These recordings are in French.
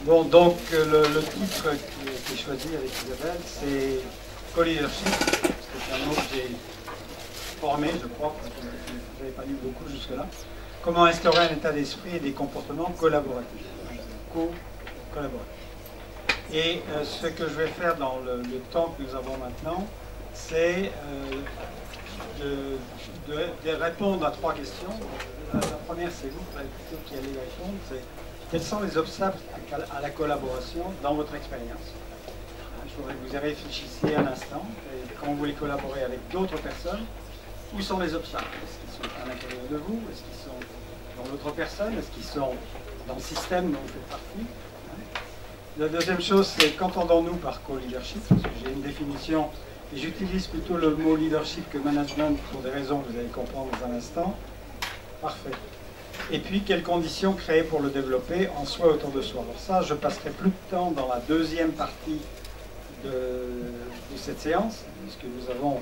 Bon, donc le titre qui a été choisi avec Isabelle, c'est Co-leadership. C'est un mot que j'ai formé, je crois, parce que vous n'avez pas lu beaucoup jusque-là. Comment instaurer un état d'esprit et des comportements collaboratifs. Co-collaboratifs. Et ce que je vais faire dans le temps que nous avons maintenant, c'est de répondre à 3 questions. La première, c'est vous, plutôt qui allez répondre, c'est quels sont les obstacles à la collaboration dans votre expérience? Je voudrais que vous y réfléchissiez un instant. Et quand vous voulez collaborer avec d'autres personnes, où sont les obstacles? Est-ce qu'ils sont à l'intérieur de vous? Est-ce qu'ils sont dans l'autre personne? Est-ce qu'ils sont dans le système dont vous faites partie? La deuxième chose, c'est qu'entendons-nous par co-leadership? Parce que j'ai une définition, et j'utilise plutôt le mot leadership que management pour des raisons que vous allez comprendre dans un instant. Parfait. Et puis, quelles conditions créer pour le développer en soi autour de soi? Alors ça, je passerai plus de temps dans la deuxième partie de cette séance, puisque nous avons,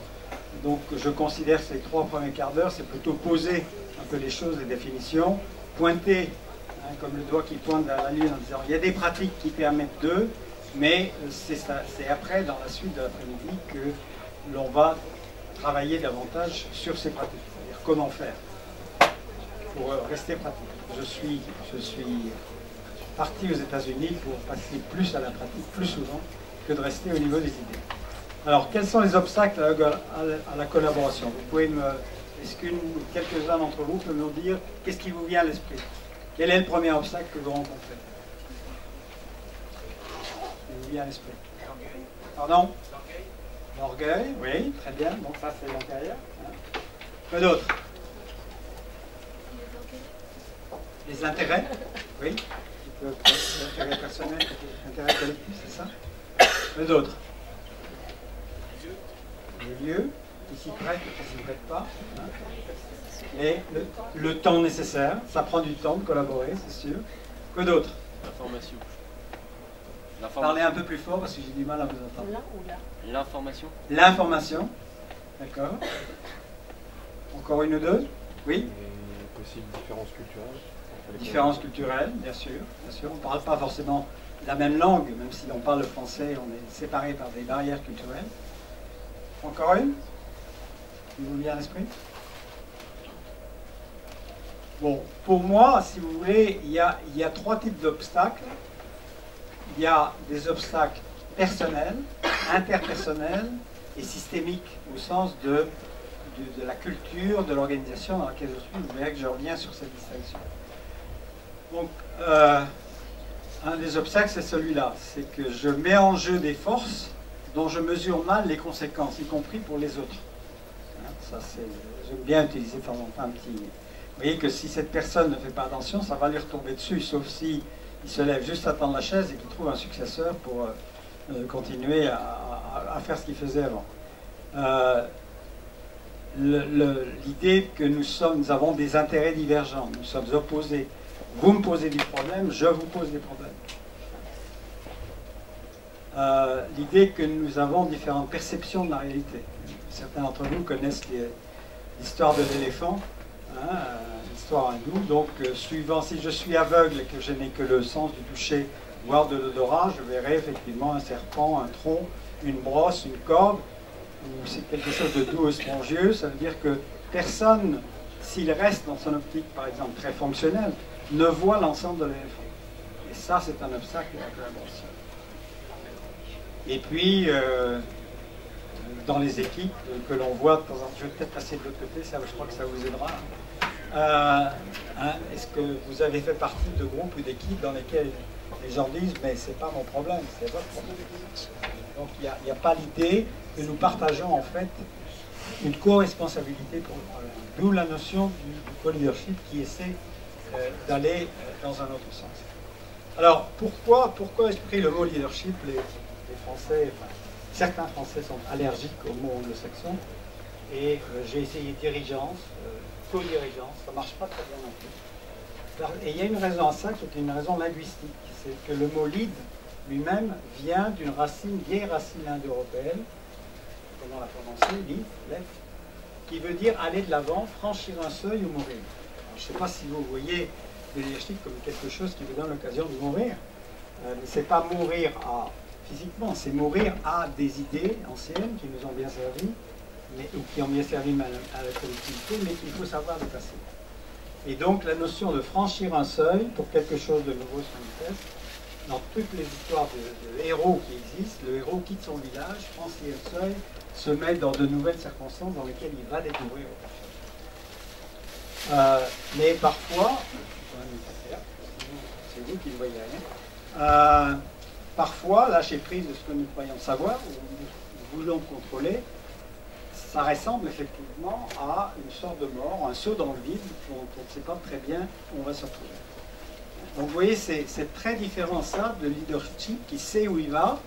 donc je considère que ces 3 premiers quarts d'heure, c'est plutôt poser un peu les choses, les définitions, pointer, comme le doigt qui pointe vers la lune en disant il y a des pratiques qui permettent d'eux, mais c'est après, dans la suite de l'après-midi, que l'on va travailler davantage sur ces pratiques, c'est-à-dire comment faire pour rester pratique. Je suis parti aux États-Unis pour passer plus à la pratique, plus souvent, que de rester au niveau des idées. Alors, quels sont les obstacles à la collaboration? Vous pouvez est-ce que quelques-uns d'entre vous peuvent nous dire qu'est-ce qui vous vient à l'esprit? Quel est le premier obstacle que vous rencontrez? Qui vous vient à l'esprit? Pardon? L'orgueil, oui, très bien. Donc ça, c'est l'intérieur. Que d'autres? Les intérêts, oui. L'intérêt personnel, l'intérêt collectif, c'est ça. Mais d'autres. Le lieu, qui s'y prête ou qui s'y prête pas. Et le temps nécessaire, ça prend du temps de collaborer, c'est sûr. Que d'autres? L'information. Parlez un peu plus fort parce que j'ai du mal à vous entendre. Là ou là? L'information. L'information, d'accord. Encore une ou deux? Oui. Et possible différences culturelles. Différences culturelles, bien sûr. On ne parle pas forcément la même langue, même si on parle le français, on est séparés par des barrières culturelles. Encore une? Qui vous vient à l'esprit? Bon, pour moi, si vous voulez, il y a 3 types d'obstacles. Il y a des obstacles personnels, interpersonnels et systémiques, au sens de la culture, de l'organisation dans laquelle je suis. Vous verrez que je reviens sur cette distinction. Donc, un des obstacles, c'est celui-là. C'est que je mets en jeu des forces dont je mesure mal les conséquences, y compris pour les autres. Ça, j'aime bien utiliser de temps en temps un petit... Vous voyez que si cette personne ne fait pas attention, ça va lui retomber dessus, sauf si il se lève juste à tendre la chaise et qu'il trouve un successeur pour continuer à faire ce qu'il faisait avant. L'idée que nous avons des intérêts divergents, nous sommes opposés. Vous me posez des problèmes, je vous pose des problèmes. L'idée que nous avons différentes perceptions de la réalité. Certains d'entre vous connaissent l'histoire de l'éléphant, l'histoire hindoue. Donc, suivant, si je suis aveugle et que je n'ai que le sens du toucher, voire de l'odorat, je verrai effectivement un serpent, un tronc, une brosse, une corde, ou c'est quelque chose de doux et spongieux. Ça veut dire que personne, s'il reste dans son optique, par exemple, très fonctionnelle, ne voit l'ensemble de l'éléphant. Et ça, c'est un obstacle à la collaboration. Et puis, dans les équipes que l'on voit de temps en temps, je vais peut-être passer de l'autre côté, ça, je crois que ça vous aidera. Est-ce que vous avez fait partie de groupes ou d'équipes dans lesquels les gens disent « mais c'est pas mon problème, c'est votre problème ». Donc il n'y a pas l'idée que nous partageons en fait une co-responsabilité pour le problème. D'où la notion du co-leadership qui essaie d'aller dans un autre sens. Alors pourquoi ai-je pris le mot leadership? Les Français, enfin, certains Français sont allergiques au mot anglo-saxon et j'ai essayé dirigeance, co-dirigeance, ça ne marche pas très bien non plus. Et il y a une raison à ça qui est une raison linguistique, c'est que le mot lead lui-même vient d'une vieille racine indo-européenne, comment la prononcer, lead, qui veut dire aller de l'avant, franchir un seuil ou mourir. Alors, je ne sais pas si vous voyez le leadership comme quelque chose qui vous donne l'occasion de mourir. C'est pas mourir physiquement, c'est mourir à des idées anciennes qui nous ont bien servi, ou qui ont bien servi à la collectivité, mais qu'il faut savoir dépasser. Et donc la notion de franchir un seuil pour quelque chose de nouveau se manifeste. Dans toutes les histoires de héros qui existent, le héros quitte son village, franchit un seuil, se met dans de nouvelles circonstances dans lesquelles il va découvrir autre chose. Mais parfois, c'est vous qui ne voyez rien, parfois, lâcher prise de ce que nous croyons savoir, ou nous voulons contrôler, ça ressemble effectivement à une sorte de mort, un saut dans le vide, dont on ne sait pas très bien où on va se retrouver. Donc vous voyez, c'est très différent ça de leadership qui sait où il va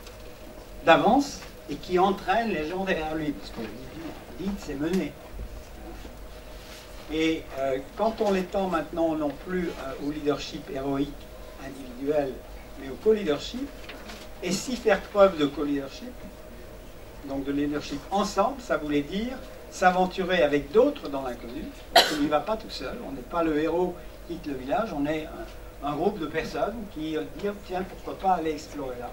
d'avance et qui entraîne les gens derrière lui, parce que le lead, c'est mener. Et quand on l'étend maintenant non plus au leadership héroïque individuel, mais au co-leadership, et si faire preuve de co-leadership, donc de leadership ensemble, ça voulait dire s'aventurer avec d'autres dans l'inconnu, parce qu'on n'y va pas tout seul, on n'est pas le héros qui quitte le village, on est un groupe de personnes qui disent tiens, pourquoi pas aller explorer là.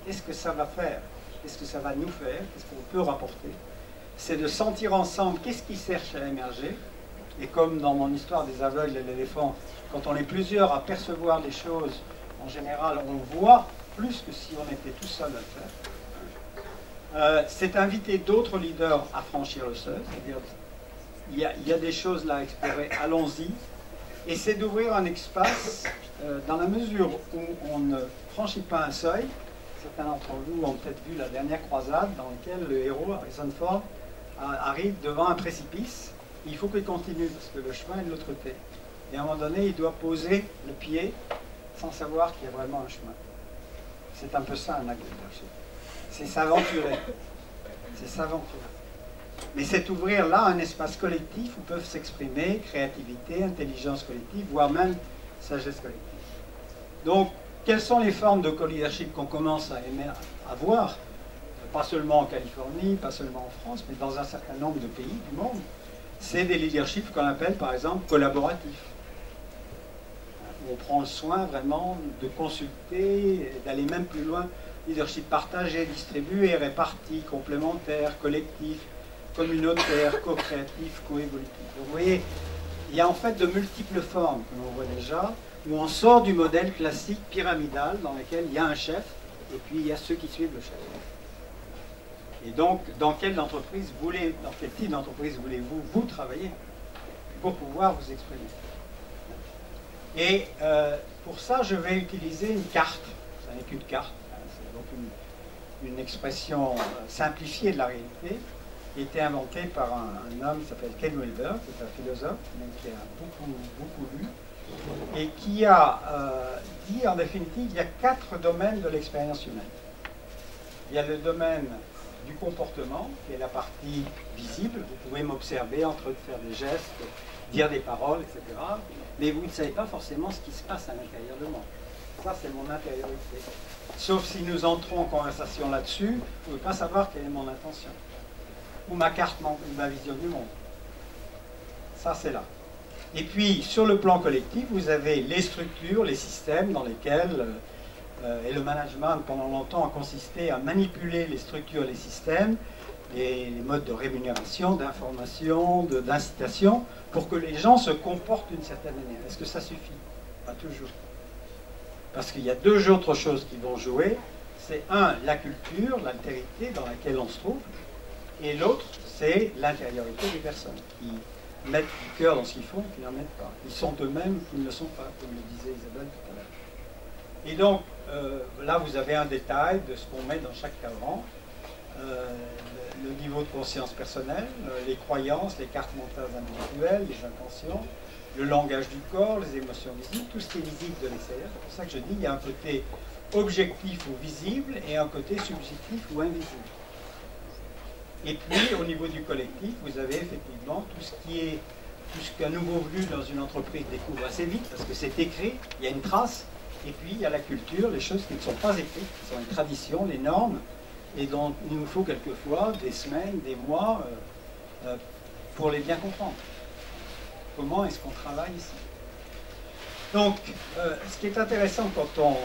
Qu'est-ce que ça va faire? Qu'est-ce que ça va nous faire? Qu'est-ce qu'on peut rapporter? C'est de sentir ensemble qu'est-ce qui cherche à émerger. Et comme dans mon histoire des aveugles et de l'éléphant, quand on est plusieurs à percevoir les choses, en général, on voit plus que si on était tout seul à le faire. C'est inviter d'autres leaders à franchir le seuil, c'est-à-dire il y a des choses là à explorer, allons-y. Et c'est d'ouvrir un espace dans la mesure où on ne franchit pas un seuil. Certains d'entre vous ont peut-être vu la dernière croisade dans laquelle le héros, Harrison Ford, arrive devant un précipice. Il faut qu'il continue parce que le chemin est de l'autre côté. Et à un moment donné, il doit poser le pied sans savoir qu'il y a vraiment un chemin. C'est un peu ça un acte de leadership. C'est s'aventurer. C'est s'aventurer. Mais c'est ouvrir là un espace collectif où peuvent s'exprimer créativité, intelligence collective, voire même sagesse collective. Donc, quelles sont les formes de co-leadership qu'on commence à voir, pas seulement en Californie, pas seulement en France, mais dans un certain nombre de pays du monde? C'est des leaderships qu'on appelle par exemple collaboratifs. On prend le soin vraiment de consulter, d'aller même plus loin. Leadership partagé, distribué, réparti, complémentaire, collectif, communautaire, co-créatif, co-évolutif. Vous voyez, il y a en fait de multiples formes que l'on voit déjà, où on sort du modèle classique pyramidal dans lequel il y a un chef et puis il y a ceux qui suivent le chef. Et donc, dans quel type d'entreprise voulez-vous vous travailler pour pouvoir vous exprimer? Et pour ça, je vais utiliser une carte. Ça n'est qu'une carte, c'est donc une expression simplifiée de la réalité, qui a été inventée par un homme qui s'appelle Ken Wilber, qui est un philosophe, mais qui a beaucoup lu, et qui a dit, en définitive, il y a 4 domaines de l'expérience humaine. Il y a le domaine du comportement, qui est la partie visible. Vous pouvez m'observer en train de faire des gestes, dire des paroles, etc. Mais vous ne savez pas forcément ce qui se passe à l'intérieur de moi. Ça, c'est mon intériorité. Sauf si nous entrons en conversation là-dessus, vous ne pouvez pas savoir quelle est mon intention. Ou ma carte, ma vision du monde. Ça, c'est là. Et puis, sur le plan collectif, vous avez les structures, les systèmes dans lesquels... et le management, pendant longtemps, a consisté à manipuler les structures et les systèmes, les modes de rémunération, d'information, d'incitation, pour que les gens se comportent d'une certaine manière. Est-ce que ça suffit? Pas toujours. Parce qu'il y a 2 autres choses qui vont jouer. C'est la culture, l'altérité dans laquelle on se trouve, et l'autre, c'est l'intériorité des personnes, qui mettent du cœur dans ce qu'ils font, qui n'en mettent pas. Ils sont eux-mêmes, qui ne le sont pas, comme le disait Isabelle tout à l'heure. Et donc, là, vous avez un détail de ce qu'on met dans chaque cadran. Le niveau de conscience personnelle, les croyances, les cartes mentales individuelles, les intentions, le langage du corps, les émotions visibles, tout ce qui est visible de l'extérieur. C'est pour ça que je dis qu'il y a un côté objectif ou visible et un côté subjectif ou invisible. Et puis, au niveau du collectif, vous avez effectivement tout ce qu'un nouveau venu dans une entreprise découvre assez vite, parce que c'est écrit, il y a une trace. Et puis, il y a la culture, les choses qui ne sont pas écrites, qui sont les traditions, les normes, et dont il nous faut quelquefois des semaines, des mois, pour les bien comprendre. Comment est-ce qu'on travaille ici? Donc, ce qui est intéressant quand on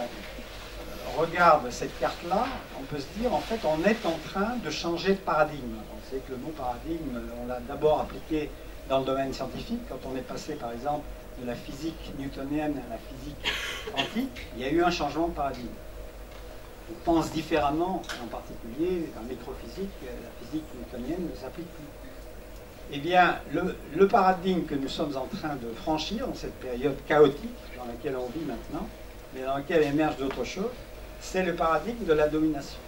regarde cette carte-là, on peut se dire, en fait, on est en train de changer de paradigme. On sait que le mot paradigme, on l'a d'abord appliqué dans le domaine scientifique, quand on est passé, par exemple, de la physique newtonienne à la physique quantique, il y a eu un changement de paradigme. On pense différemment, en particulier en microphysique, la physique newtonienne ne s'applique plus. Eh bien, le paradigme que nous sommes en train de franchir dans cette période chaotique dans laquelle on vit maintenant, mais dans laquelle émergent d'autres choses, c'est le paradigme de la domination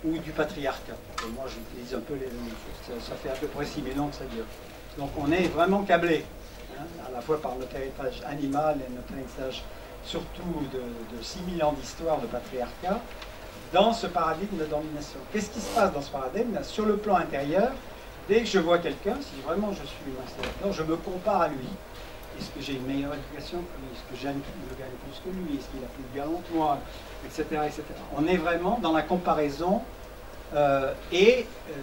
ou du patriarcat. Et moi, j'utilise un peu les mêmes choses. Ça fait à peu près 6 000 ans que ça dure. Donc, on est vraiment câblé, hein, à la fois par notre héritage animal et notre héritage surtout de 6 000 ans d'histoire de patriarcat, dans ce paradigme de domination. Qu'est-ce qui se passe dans ce paradigme? Sur le plan intérieur, dès que je vois quelqu'un, si vraiment je suis un sénateur, je me compare à lui. Est-ce que j'ai une meilleure éducation que lui? Est-ce que je gagne plus que lui? Est-ce qu'il a plus de galon que moi? Etc., etc. On est vraiment dans la comparaison.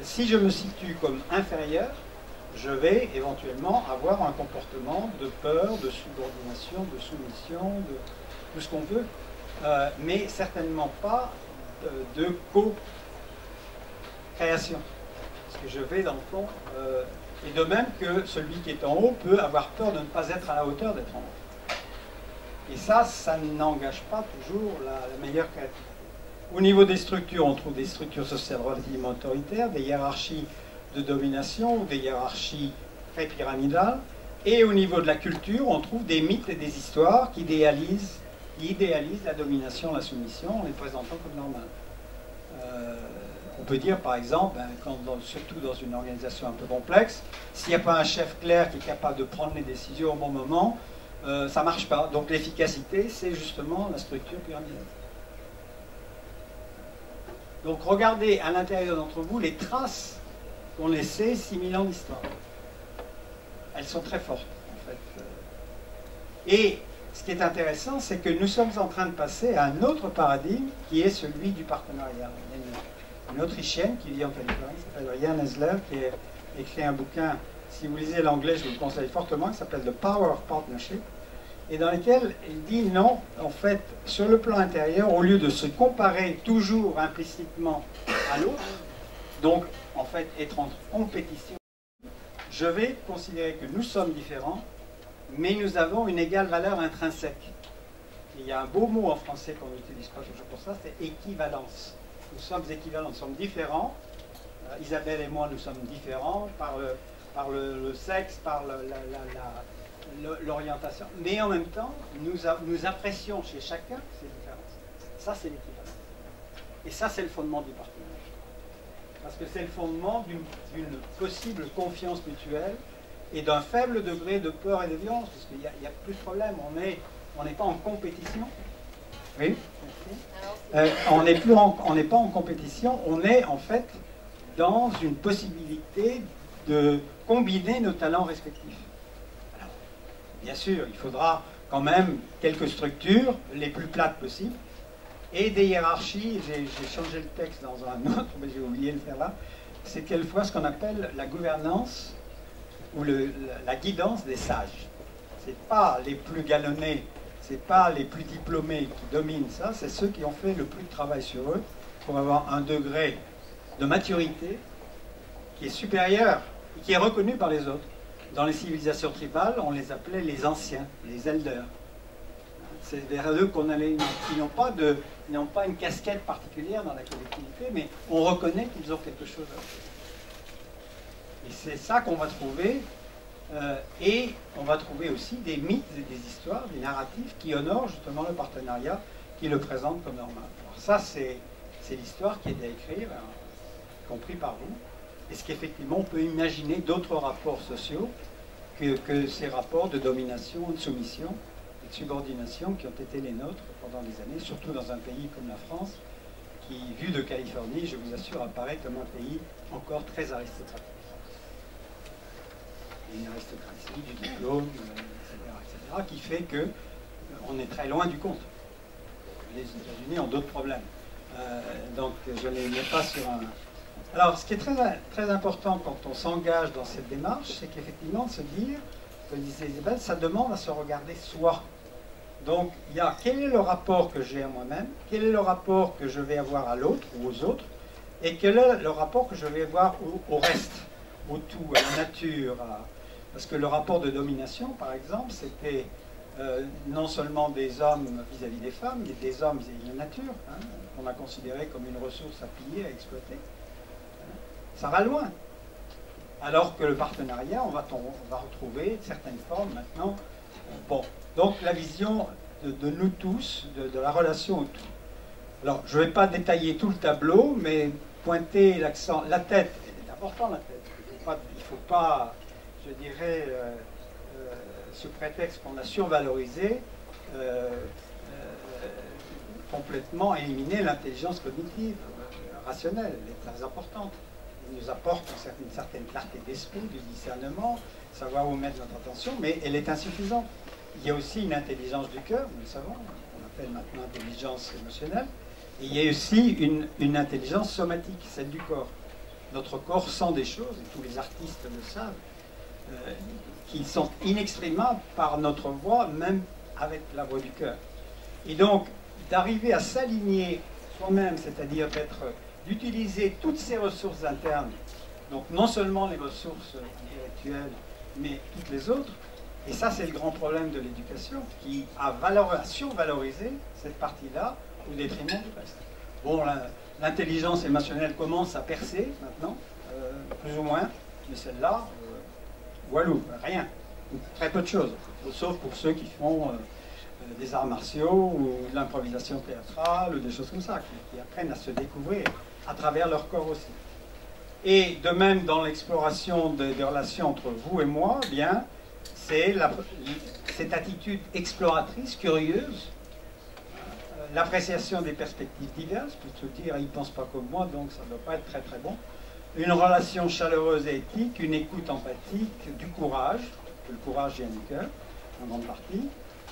Si je me situe comme inférieur, je vais éventuellement avoir un comportement de peur, de subordination, de soumission, de tout ce qu'on veut, mais certainement pas de co-création. Parce que je vais, dans le fond, et de même que celui qui est en haut peut avoir peur de ne pas être à la hauteur d'être en haut. Et ça n'engage pas toujours la meilleure créativité. Au niveau des structures, on trouve des structures sociales relativement autoritaires, des hiérarchies de domination ou des hiérarchies très pyramidales. Et au niveau de la culture, on trouve des mythes et des histoires qui idéalisent la domination, la soumission, en les présentant comme normales. On peut dire, par exemple, surtout dans une organisation un peu complexe, s'il n'y a pas un chef clair qui est capable de prendre les décisions au bon moment, ça ne marche pas. Donc l'efficacité, c'est justement la structure pyramidale. Donc regardez à l'intérieur d'entre vous les traces qu'ont laissées 6 000 ans d'histoire. Elles sont très fortes, en fait. Et ce qui est intéressant, c'est que nous sommes en train de passer à un autre paradigme qui est celui du partenariat. Il y a une Autrichienne qui vit en Californie, qui s'appelle Riane Esler, qui a écrit un bouquin, si vous lisez l'anglais, je vous le conseille fortement, qui s'appelle The Power of Partnership, et dans lequel il dit non, en fait, sur le plan intérieur, au lieu de se comparer toujours implicitement à l'autre, donc en fait être en compétition, je vais considérer que nous sommes différents, mais nous avons une égale valeur intrinsèque. Et il y a un beau mot en français qu'on n'utilise pas toujours pour ça, c'est équivalence. Nous sommes équivalents, nous sommes différents. Isabelle et moi, nous sommes différents par le sexe, par l'orientation. Mais en même temps, nous apprécions chez chacun ces différences. Ça, c'est l'équivalence. Et ça, c'est le fondement du partenariat. Parce que c'est le fondement d'une possible confiance mutuelle et d'un faible degré de peur et de violence, parce qu'il n'y a plus de problème. On n'est pas en compétition. Oui, on n'est pas en compétition, on est en fait dans une possibilité de combiner nos talents respectifs. Alors, bien sûr, il faudra quand même quelques structures, les plus plates possibles, et des hiérarchies. J'ai changé le texte dans un autre, mais j'ai oublié de le faire là. C'est quelquefois ce qu'on appelle la gouvernance ou la guidance des sages. Ce n'est pas les plus galonnés, ce n'est pas les plus diplômés qui dominent ça, c'est ceux qui ont fait le plus de travail sur eux pour avoir un degré de maturité qui est supérieur et qui est reconnu par les autres. Dans les civilisations tribales, on les appelait les anciens, les elders. C'est vers eux qu'on allait, qui n'ont pas une casquette particulière dans la collectivité, mais on reconnaît qu'ils ont quelque chose à faire. Et c'est ça qu'on va trouver, et on va trouver aussi des mythes et des histoires, des narratifs qui honorent justement le partenariat, qui le présentent comme normal. Alors ça, c'est l'histoire qui est à écrire, compris par vous. Est-ce qu'effectivement on peut imaginer d'autres rapports sociaux que ces rapports de domination, de soumission et de subordination qui ont été les nôtres pendant des années, surtout dans un pays comme la France, qui, vu de Californie, je vous assure, apparaît comme un pays encore très aristocratique. Une aristocratie du diplôme, etc., qui fait qu'on est très loin du compte. Les États-Unis ont d'autres problèmes. Donc je ne les mets pas sur un... Alors, ce qui est très, très important quand on s'engage dans cette démarche, c'est qu'effectivement, se dire, comme disait Isabelle, ça demande à se regarder soi. Donc, il y a quel est le rapport que j'ai à moi-même, quel est le rapport que je vais avoir à l'autre ou aux autres, et quel est le rapport que je vais avoir au reste, au tout, à la nature. Parce que le rapport de domination, par exemple, c'était non seulement des hommes vis-à-vis des femmes, mais des hommes vis-à-vis de la nature, hein, qu'on a considéré comme une ressource à piller, à exploiter. Ça va loin. Alors que le partenariat, on va retrouver certaines formes maintenant. Bon, donc la vision de nous tous, de la relation au tout. Alors, je ne vais pas détailler tout le tableau, mais pointer l'accent. La tête, c'est important la tête. Il ne faut pas, je dirais, sous prétexte qu'on a survalorisé, complètement éliminer l'intelligence cognitive, rationnelle. Elle est très importante. Elle nous apporte une certaine clarté d'esprit, du discernement, savoir où mettre notre attention, mais elle est insuffisante. Il y a aussi une intelligence du cœur, nous le savons, qu'on appelle maintenant intelligence émotionnelle. Et il y a aussi une intelligence somatique, celle du corps. Notre corps sent des choses, et tous les artistes le savent, qui sont inexprimables par notre voix, même avec la voix du cœur. Et donc, d'arriver à s'aligner soi-même, c'est-à-dire d'utiliser toutes ces ressources internes, donc non seulement les ressources intellectuelles, mais toutes les autres, et ça c'est le grand problème de l'éducation, qui a survalorisé cette partie-là au détriment du reste. Bon, l'intelligence émotionnelle commence à percer maintenant, plus ou moins, mais celle-là, walou, rien, très peu de choses, sauf pour ceux qui font des arts martiaux ou de l'improvisation théâtrale ou des choses comme ça, qui apprennent à se découvrir à travers leur corps aussi. Et de même dans l'exploration des relations entre vous et moi, bien, c'est cette attitude exploratrice, curieuse, l'appréciation des perspectives diverses, pour se dire, ils ne pensent pas comme moi, donc ça ne doit pas être très très bon. Une relation chaleureuse et éthique, une écoute empathique, du courage, que le courage vient du cœur, en grande partie,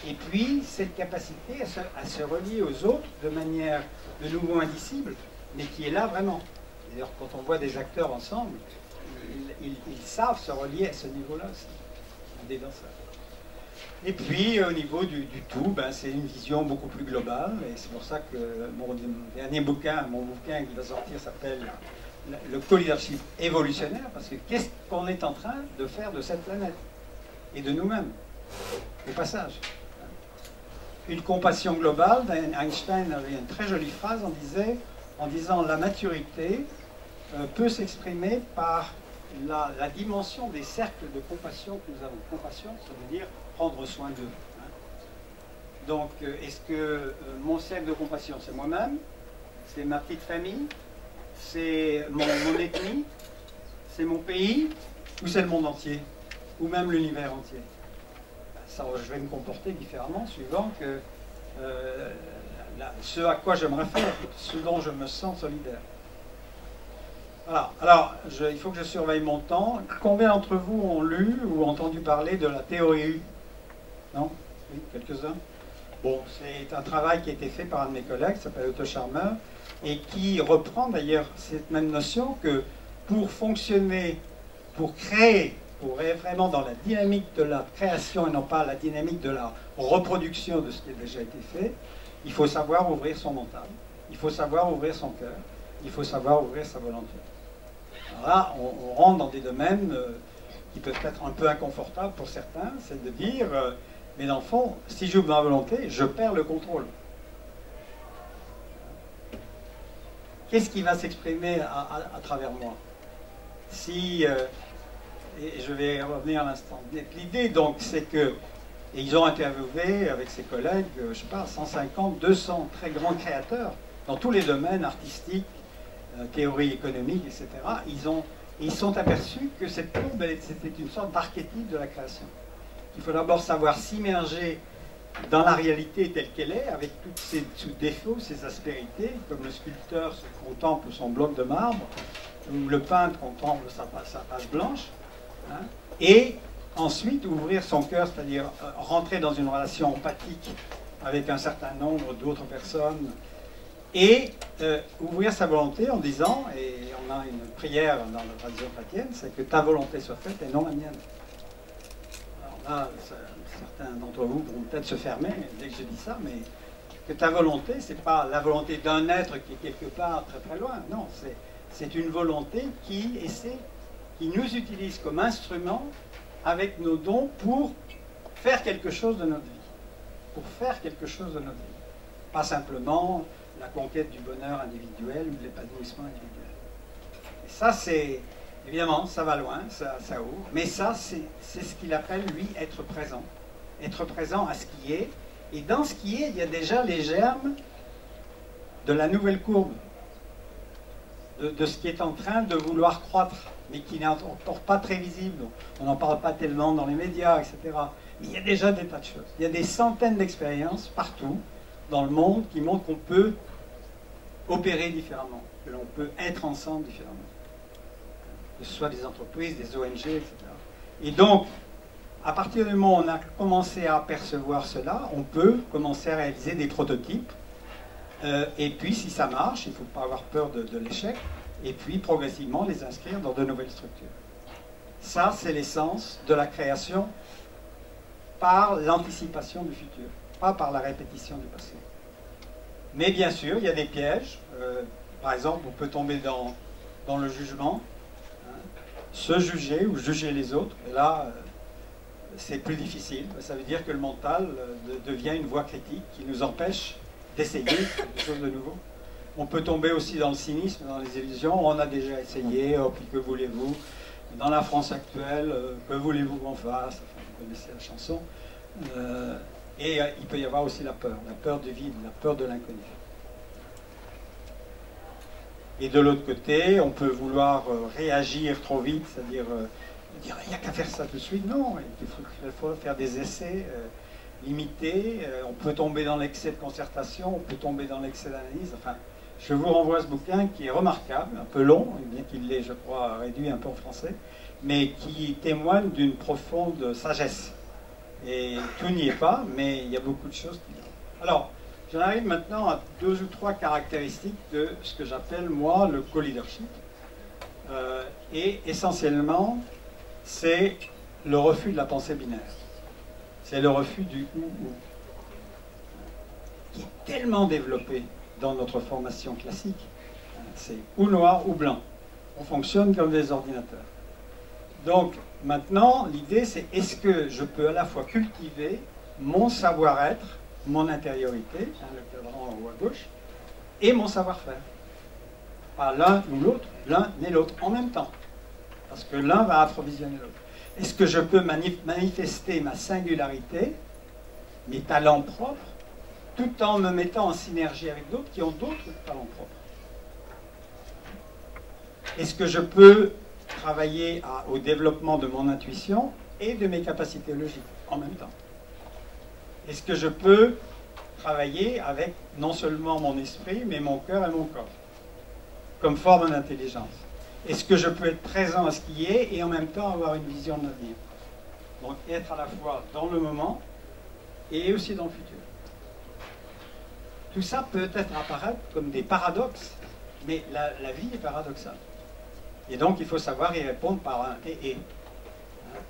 et puis cette capacité à se relier aux autres de manière de nouveau indicible, mais qui est là vraiment. D'ailleurs, quand on voit des acteurs ensemble, ils savent se relier à ce niveau-là aussi. On est dans ça. Et puis, au niveau du tout, ben, c'est une vision beaucoup plus globale, et c'est pour ça que mon dernier bouquin, mon bouquin qui va sortir s'appelle le co-leadership évolutionnaire, parce que qu'est-ce qu'on est en train de faire de cette planète et de nous-mêmes, au passage. Une compassion globale, Einstein avait une très jolie phrase, en disant la maturité peut s'exprimer par la dimension des cercles de compassion que nous avons. Compassion, ça veut dire prendre soin d'eux. Hein. Donc, est-ce que mon cercle de compassion, c'est moi-même, c'est ma petite famille, c'est mon ethnie, c'est mon pays, ou c'est le monde entier, ou même l'univers entier? Ça, je vais me comporter différemment suivant que ce à quoi je me réfère, ce dont je me sens solidaire. Voilà. Alors, il faut que je surveille mon temps. Combien d'entre vous ont lu ou entendu parler de la théorie U? Non? Oui, quelques-uns? Bon, c'est un travail qui a été fait par un de mes collègues, qui s'appelle Otto Scharmer, et qui reprend d'ailleurs cette même notion que pour fonctionner, pour créer, pour être vraiment dans la dynamique de la création et non pas la dynamique de la reproduction de ce qui a déjà été fait, il faut savoir ouvrir son mental, il faut savoir ouvrir son cœur, il faut savoir ouvrir sa volonté. Alors là, on rentre dans des domaines qui peuvent être un peu inconfortables pour certains, c'est de dire, mais dans le fond, si j'ouvre ma volonté, je perds le contrôle. Qu'est-ce qui va s'exprimer à travers moi? Si, et je vais revenir à l'instant. L'idée, donc, c'est que, et ils ont interviewé avec ses collègues, je ne sais pas, 150, 200 très grands créateurs dans tous les domaines artistiques, théorie économique, etc. Ils sont aperçus que cette courbe, c'était une sorte d'archétype de la création. Il faut d'abord savoir s'immerger dans la réalité telle qu'elle est, avec tous ses défauts, ses aspérités, comme le sculpteur contemple son bloc de marbre, ou le peintre contemple sa page blanche, hein, et ensuite ouvrir son cœur, c'est-à-dire rentrer dans une relation empathique avec un certain nombre d'autres personnes, et ouvrir sa volonté en disant, et on a une prière dans la tradition chrétienne, c'est que ta volonté soit faite et non la mienne. Alors là, certains d'entre vous vont peut-être se fermer dès que je dis ça, mais que ta volonté, c'est pas la volonté d'un être qui est quelque part très très loin. Non, c'est une volonté qui nous utilise comme instrument avec nos dons pour faire quelque chose de notre vie. Pour faire quelque chose de notre vie. Pas simplement la conquête du bonheur individuel ou de l'épanouissement individuel. Et ça, c'est... Évidemment, ça va loin, ça ouvre. Mais ça, c'est ce qu'il appelle, lui, être présent. Être présent à ce qui est. Et dans ce qui est, il y a déjà les germes de la nouvelle courbe. De ce qui est en train de vouloir croître, mais qui n'est encore pas très visible. On n'en parle pas tellement dans les médias, etc. Mais il y a déjà des tas de choses. Il y a des centaines d'expériences partout dans le monde qui montrent qu'on peut opérer différemment, que l'on peut être ensemble différemment. Que ce soit des entreprises, des ONG, etc. Et donc, à partir du moment où on a commencé à percevoir cela, on peut commencer à réaliser des prototypes. Et puis, si ça marche, il ne faut pas avoir peur de l'échec. Et puis, progressivement, les inscrire dans de nouvelles structures. Ça, c'est l'essence de la création par l'anticipation du futur, pas par la répétition du passé. Mais bien sûr, il y a des pièges. Par exemple, on peut tomber dans le jugement, se juger ou juger les autres. Et là, c'est plus difficile. Ça veut dire que le mental devient une voie critique qui nous empêche d'essayer quelque chose de nouveau. On peut tomber aussi dans le cynisme, dans les illusions. On a déjà essayé, oh, puis que voulez-vous? Dans la France actuelle, que voulez-vous qu'on fasse? Enfin, vous connaissez la chanson. Et il peut y avoir aussi la peur du vide, la peur de l'inconnu. Et de l'autre côté, on peut vouloir réagir trop vite, c'est-à-dire dire il n'y a qu'à faire ça tout de suite. Non, il faut faire des essais limités. On peut tomber dans l'excès de concertation, on peut tomber dans l'excès d'analyse. Enfin, je vous renvoie à ce bouquin qui est remarquable, un peu long, bien qu'il l'ait, je crois, réduit un peu en français, mais qui témoigne d'une profonde sagesse. Et tout n'y est pas, mais il y a beaucoup de choses qui... Alors, j'en arrive maintenant à 2 ou 3 caractéristiques de ce que j'appelle, moi, le co-leadership. Et essentiellement, c'est le refus de la pensée binaire. C'est le refus du ou, qui est tellement développé dans notre formation classique. C'est ou noir ou blanc. On fonctionne comme des ordinateurs. Donc, maintenant, l'idée, c'est est-ce que je peux à la fois cultiver mon savoir-être, mon intériorité, le cadran en haut à gauche, et mon savoir-faire. Pas l'un ou l'autre, l'un et l'autre en même temps. Parce que l'un va approvisionner l'autre. Est-ce que je peux manifester ma singularité, mes talents propres, tout en me mettant en synergie avec d'autres qui ont d'autres talents propres? Est-ce que je peux travailler au développement de mon intuition et de mes capacités logiques en même temps? Est-ce que je peux travailler avec non seulement mon esprit, mais mon cœur et mon corps, comme forme d'intelligence? Est-ce que je peux être présent à ce qui est et en même temps avoir une vision de l'avenir? Donc être à la fois dans le moment et aussi dans le futur. Tout ça peut être apparaître comme des paradoxes, mais la vie est paradoxale. Et donc il faut savoir y répondre par un et.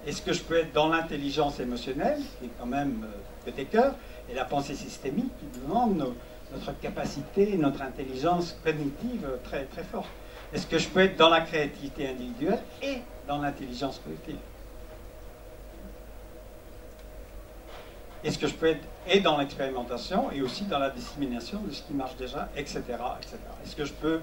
Est-ce que je peux être dans l'intelligence émotionnelle, qui est quand même côté cœur, et la pensée systémique qui demande notre capacité, notre intelligence cognitive très, très forte? Est-ce que je peux être dans la créativité individuelle et dans l'intelligence collective? Est-ce que je peux être et dans l'expérimentation et aussi dans la dissémination de ce qui marche déjà, etc. etc. Est-ce que je peux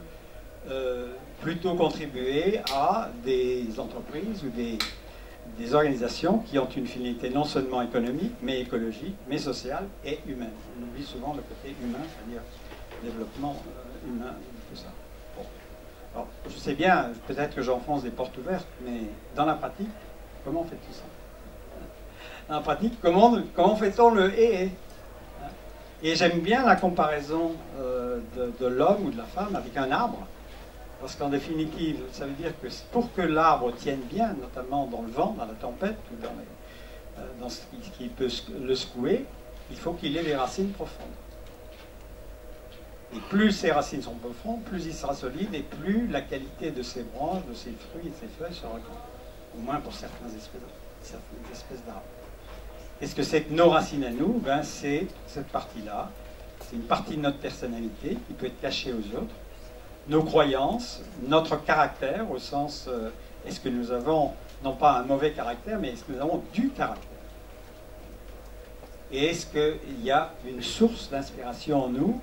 plutôt contribuer à des entreprises ou des organisations qui ont une finalité non seulement économique, mais écologique, mais sociale et humaine? On oublie souvent le côté humain, c'est-à-dire le développement humain, tout ça. Bon. Alors, je sais bien, peut-être que j'enfonce des portes ouvertes, mais dans la pratique, comment on fait tout ça? Dans la pratique, comment fait-on le et? Et j'aime bien la comparaison de l'homme ou de la femme avec un arbre, parce qu'en définitive, ça veut dire que pour que l'arbre tienne bien, notamment dans le vent, dans la tempête, ou dans ce qui peut le secouer, il faut qu'il ait des racines profondes. Et plus ses racines sont profondes, plus il sera solide, et plus la qualité de ses branches, de ses fruits et de ses feuilles sera grande. Au moins pour certaines espèces d'arbres. Qu'est-ce que c'est que nos racines à nous? Ben, c'est cette partie-là. C'est une partie de notre personnalité qui peut être cachée aux autres. Nos croyances, notre caractère, au sens, est-ce que nous avons, non pas un mauvais caractère, mais est-ce que nous avons du caractère? Et est-ce qu'il y a une source d'inspiration en nous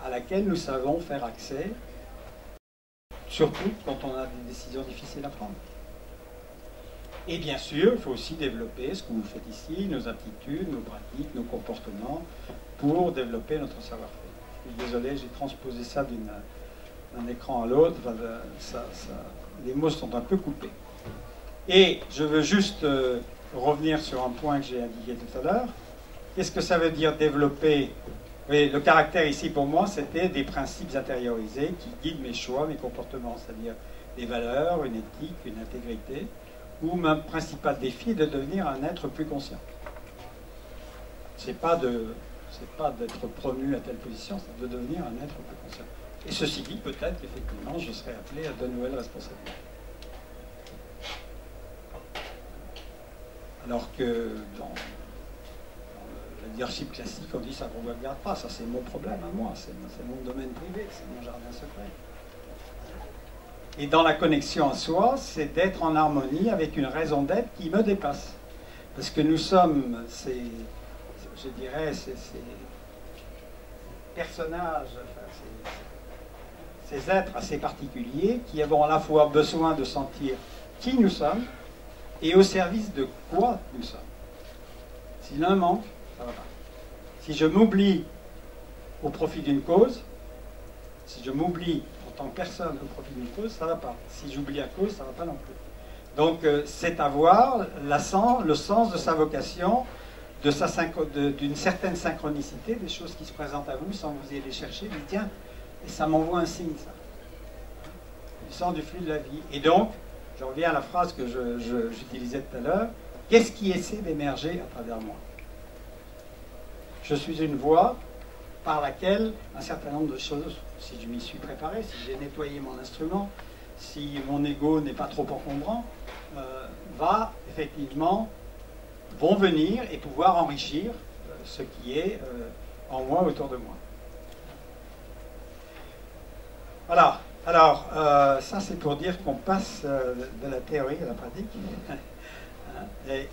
à laquelle nous savons faire accès, surtout quand on a des décisions difficiles à prendre? Et bien sûr, il faut aussi développer ce que vous faites ici, nos aptitudes, nos pratiques, nos comportements, pour développer notre savoir-faire. Je suis désolé, j'ai transposé ça d'un écran à l'autre, les mots sont un peu coupés. Et je veux juste revenir sur un point que j'ai indiqué tout à l'heure. Qu'est-ce que ça veut dire développer? Oui, le caractère ici pour moi, c'était des principes intériorisés qui guident mes choix, mes comportements, c'est-à-dire des valeurs, une éthique, une intégrité, où mon principal défi est de devenir un être plus conscient. C'est pas d'être promu à telle position, c'est de devenir un être plus conscient. Et ceci dit, peut-être qu'effectivement, je serai appelé à de nouvelles responsabilités. Alors que dans le leadership classique, on dit ça ne vous regarde pas, ça c'est mon problème à moi, c'est mon domaine privé, c'est mon jardin secret. Et dans la connexion à soi, c'est d'être en harmonie avec une raison d'être qui me dépasse. Parce que nous sommes ces personnages, ces êtres assez particuliers qui avons à la fois besoin de sentir qui nous sommes et au service de quoi nous sommes. Si l'un manque, ça ne va pas. Si je m'oublie au profit d'une cause, si je m'oublie en tant que personne au profit d'une cause, ça ne va pas. Si j'oublie à cause, ça ne va pas non plus. Donc c'est avoir le sens de sa vocation, d'une certaine synchronicité, des choses qui se présentent à vous sans que vous ayez les chercher. Vous dites, tiens, et ça m'envoie un signe, ça. Du sens du flux de la vie. Et donc, je reviens à la phrase que j'utilisais tout à l'heure, qu'est-ce qui essaie d'émerger à travers moi? Je suis une voie par laquelle un certain nombre de choses, si je m'y suis préparé, si j'ai nettoyé mon instrument, si mon ego n'est pas trop encombrant, vont venir et pouvoir enrichir ce qui est en moi, autour de moi. Voilà. Alors, ça c'est pour dire qu'on passe de la théorie à la pratique.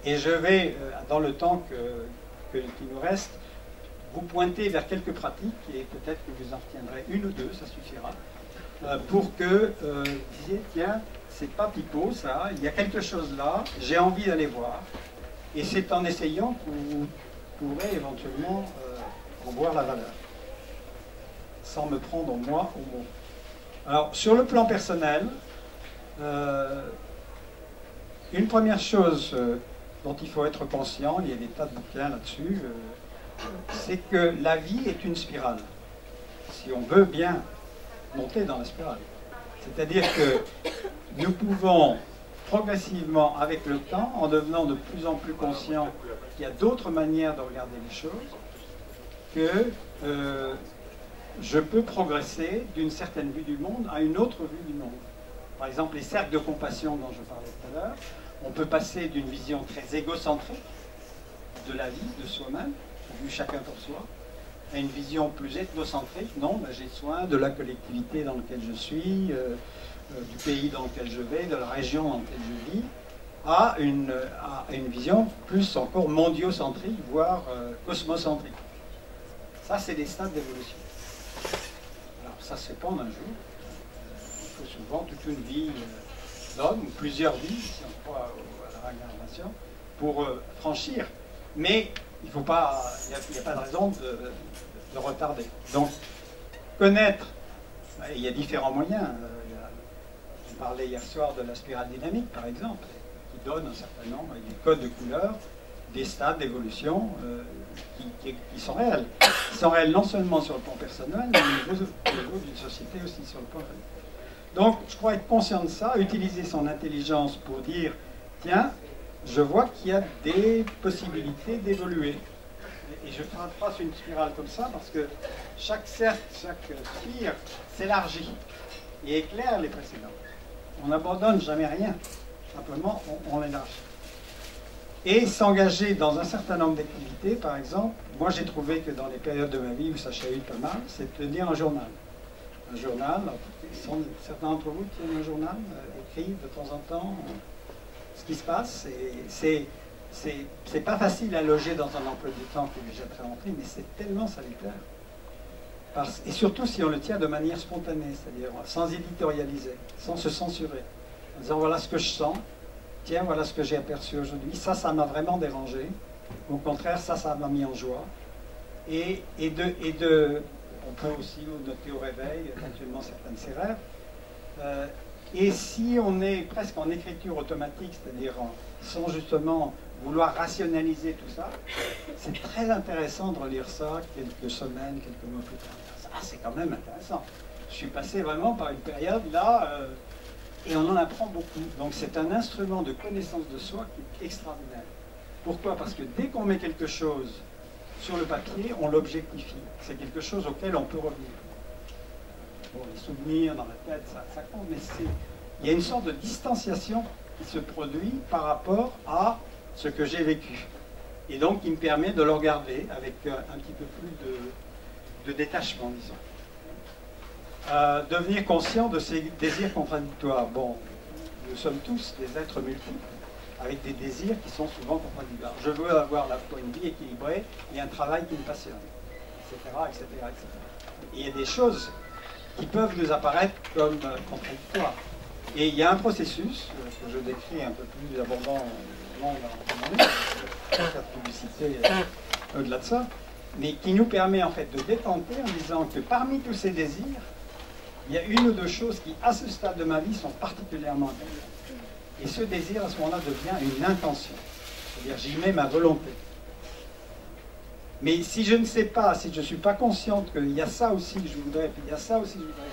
Et je vais, dans le temps qui nous reste, vous pointer vers quelques pratiques, et peut-être que vous en retiendrez une ou deux, ça suffira, pour que vous disiez, tiens, c'est pas pipeau ça, il y a quelque chose là, j'ai envie d'aller voir, et c'est en essayant que vous pourrez éventuellement en voir la valeur, sans me prendre moi au mot. Alors, sur le plan personnel, une première chose dont il faut être conscient, il y a des tas de bouquins là-dessus, c'est que la vie est une spirale, si on veut bien monter dans la spirale. C'est-à-dire que nous pouvons progressivement, avec le temps, en devenant de plus en plus conscients qu'il y a d'autres manières de regarder les choses, que je peux progresser d'une certaine vue du monde à une autre vue du monde. Par exemple, les cercles de compassion dont je parlais tout à l'heure, on peut passer d'une vision très égocentrique de la vie, de soi-même, vu chacun pour soi, à une vision plus ethnocentrique. Non, ben, j'ai soin de la collectivité dans laquelle je suis, du pays dans lequel je vais, de la région dans laquelle je vis, à une vision plus encore mondiocentrique, voire cosmocentrique. Ça, c'est des stades d'évolution. Alors, ça se répand un jour. Il faut souvent toute une vie d'homme, ou plusieurs vies, si on croit à la réincarnation, pour franchir. Mais il n'y a pas de raison de retarder. Donc, connaître, il y a différents moyens. On parlait hier soir de la spirale dynamique, par exemple, qui donne un certain nombre, avec des codes de couleurs, des stades d'évolution qui sont réels. Ils sont réels non seulement sur le plan personnel, mais au niveau d'une société aussi, sur le plan collectif. Donc, je crois être conscient de ça, utiliser son intelligence pour dire, tiens, je vois qu'il y a des possibilités d'évoluer. Et je trace une spirale comme ça parce que chaque cercle, chaque sphère s'élargit et éclaire les précédentes. On n'abandonne jamais rien, simplement on l'élargit. et s'engager dans un certain nombre d'activités. Par exemple, moi j'ai trouvé que dans les périodes de ma vie où ça chahute pas mal, c'est de tenir un journal. Un journal, certains d'entre vous tiennent un journal, écrivent de temps en temps ce qui se passe. C'est pas facile à loger dans un emploi du temps qui est déjà très rempli, mais c'est tellement salutaire. Et surtout si on le tient de manière spontanée, c'est-à-dire sans éditorialiser, sans se censurer, en disant voilà ce que je sens, tiens voilà ce que j'ai aperçu aujourd'hui, ça m'a vraiment dérangé, au contraire ça m'a mis en joie. Et on peut aussi noter au réveil éventuellement certains de ses rêves. Et si on est presque en écriture automatique, c'est-à-dire sans justement vouloir rationaliser tout ça, c'est très intéressant de relire ça quelques semaines, quelques mois plus tard. Ah, c'est quand même intéressant. Je suis passé vraiment par une période là, et on en apprend beaucoup. Donc c'est un instrument de connaissance de soi qui est extraordinaire. Pourquoi? Parce que dès qu'on met quelque chose sur le papier, on l'objectifie. C'est quelque chose auquel on peut revenir. Bon, les souvenirs dans la tête, ça compte, mais il y a une sorte de distanciation qui se produit par rapport à ce que j'ai vécu. Et donc, qui me permet de le regarder avec un petit peu plus de détachement, disons. Devenir conscient de ces désirs contradictoires. Bon, nous sommes tous des êtres multiples, avec des désirs qui sont souvent contradictoires. Je veux avoir à la fois une vie équilibrée et un travail qui me passionne, etc., etc., etc. Et il y a des choses qui peuvent nous apparaître comme contradictoires. Et il y a un processus que je décris un peu plus abondant dans la publicité au-delà de ça, mais qui nous permet en fait de détenter en disant que parmi tous ces désirs, il y a une ou deux choses qui, à ce stade de ma vie, sont particulièrement intéressantes. Et ce désir, à ce moment-là, devient une intention. C'est-à-dire, j'y mets ma volonté. Mais si je ne sais pas, si je ne suis pas consciente qu'il y a ça aussi que je voudrais, puis il y a ça aussi que je voudrais,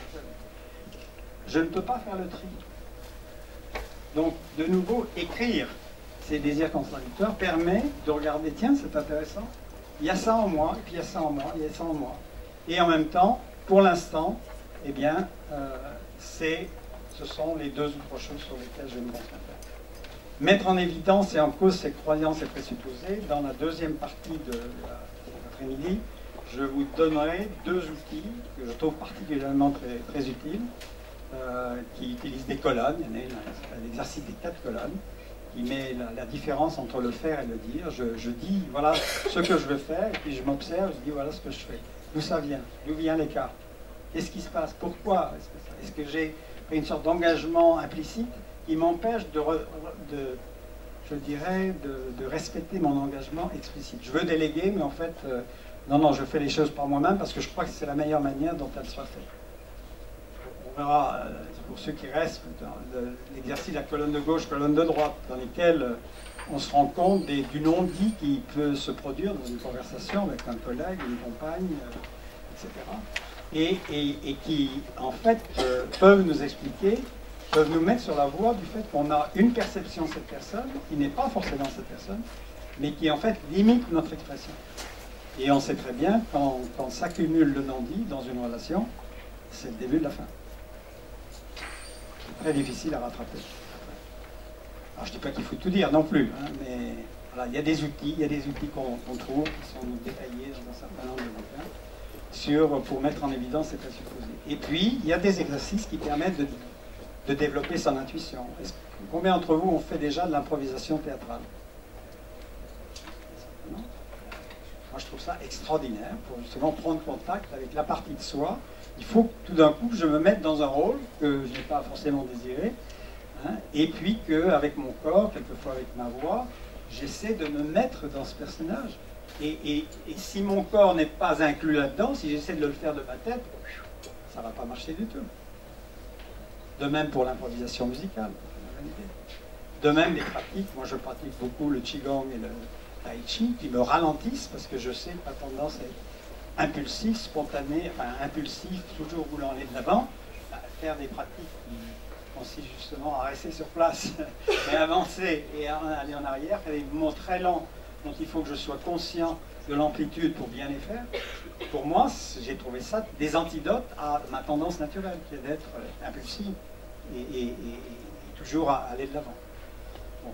je ne peux pas faire le tri. Donc, de nouveau, écrire ces désirs contradictoires permet de regarder, tiens, c'est intéressant, il y a ça en moi, et puis il y a ça en moi, il y a ça en moi. Et en même temps, pour l'instant, eh bien, ce sont les deux ou trois choses sur lesquelles je me concentrerai. Mettre en évidence et en cause ces croyances et présupposés, dans la deuxième partie de l'après-midi, je vous donnerai deux outils que je trouve particulièrement très utiles, qui utilisent des colonnes. Il y en a une, l'exercice des 4 colonnes, qui met la différence entre le faire et le dire. Je dis, voilà ce que je veux faire, et puis je m'observe, je dis, voilà ce que je fais. D'où ça vient? D'où vient l'écart? Qu'est-ce qui se passe? Pourquoi? Est-ce que j'ai pris une sorte d'engagement implicite qui m'empêche je dirais, de respecter mon engagement explicite? Je veux déléguer, mais en fait, non, je fais les choses par moi-même parce que je crois que c'est la meilleure manière dont elles soient faites. On verra, pour ceux qui restent, l'exercice de la colonne de gauche, colonne de droite, dans lesquels on se rend compte du non-dit qui peut se produire dans une conversation avec un collègue, une compagne, etc. Et qui, en fait, peuvent nous expliquer, peuvent nous mettre sur la voie du fait qu'on a une perception de cette personne, qui n'est pas forcément cette personne, mais qui, en fait, limite notre expression. Et on sait très bien, quand s'accumule le non-dit dans une relation, c'est le début de la fin. C'est très difficile à rattraper. Alors, je ne dis pas qu'il faut tout dire non plus, hein, mais voilà, il y a des outils qu'on trouve, qui sont détaillés dans un certain nombre de bouquins, pour mettre en évidence ces présupposés. Et puis, il y a des exercices qui permettent de développer son intuition. Combien d'entre vous ont fait déjà de l'improvisation théâtrale? Non? Moi, je trouve ça extraordinaire pour justement prendre contact avec la partie de soi. Il faut que tout d'un coup, je me mette dans un rôle que je n'ai pas forcément désiré, hein, et puis qu'avec mon corps, quelquefois avec ma voix, j'essaie de me mettre dans ce personnage. Et si mon corps n'est pas inclus là-dedans, si j'essaie de le faire de ma tête, ça ne va pas marcher du tout. De même pour l'improvisation musicale. De même les pratiques, moi je pratique beaucoup le Qigong et le Tai Chi, qui me ralentissent parce que je sais que ma tendance est impulsif, spontané, enfin impulsif, toujours voulant aller de l'avant, faire des pratiques qui consistent justement à rester sur place et avancer et à aller en arrière, faire des mouvements très lents dont il faut que je sois conscient de l'amplitude pour bien les faire. Pour moi, j'ai trouvé ça des antidotes à ma tendance naturelle, qui est d'être impulsif et toujours à aller de l'avant. Bon,